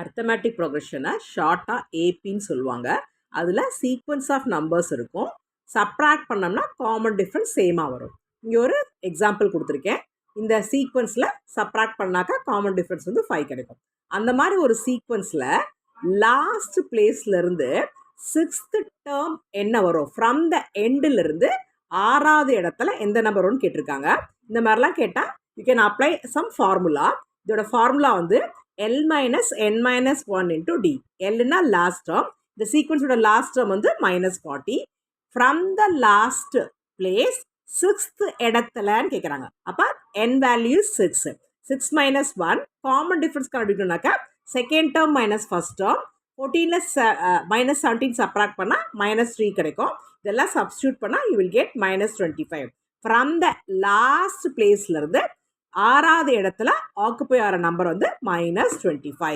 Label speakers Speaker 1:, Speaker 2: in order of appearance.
Speaker 1: Arithmetic ப்ரொக்ரெஷனை ஷார்ட்டாக ஏபின்னு சொல்லுவாங்க. அதில் சீக்வன்ஸ் ஆஃப் நம்பர்ஸ் இருக்கும். சப்ராக்ட் பண்ணோம்னா காமன் டிஃப்ரென்ஸ் சேமாக வரும். இங்கே ஒரு எக்ஸாம்பிள் கொடுத்துருக்கேன். இந்த சீக்வன்ஸில் சப்ராக்ட் பண்ணாக்கா காமன் டிஃப்ரென்ஸ் வந்து 5 கிடைக்கும். அந்த மாதிரி ஒரு சீக்வன்ஸில் லாஸ்ட் பிளேஸ்லேருந்து 6th டேர்ம் என்ன வரும், ஃப்ரம் த எண்டிலிருந்து 6வது இடத்துல எந்த நம்பர் வரும்னு கேட்டிருக்காங்க. இந்த மாதிரிலாம் கேட்டால் you can apply some formula. இதோட ஃபார்முலா வந்து L minus n minus 1 into D. Lனா லாஸ்ட் டேர்ம். இந்த சீக்வன்ஸோட லாஸ்ட் டேர்ம் வந்து -40. From the last place 6th இடத்துலன்னு கேட்குறாங்க. அப்போ n வேல்யூ 6. 6 minus 1 காமன் டிஃப்ரென்ஸ் கண்டுபிடிக்கணும்னாக்கா second term minus first term. 14ல் -17 சப்ராக்ட் பண்ணால் -3 கிடைக்கும். இதெல்லாம் சப்ஸ்டியூட் பண்ணால் you will get -25. From the லாஸ்ட் பிளேஸ்லேருந்து 6வது இடத்துல ஆக்குப்பை ஆகிற நம்பர் வந்து -25.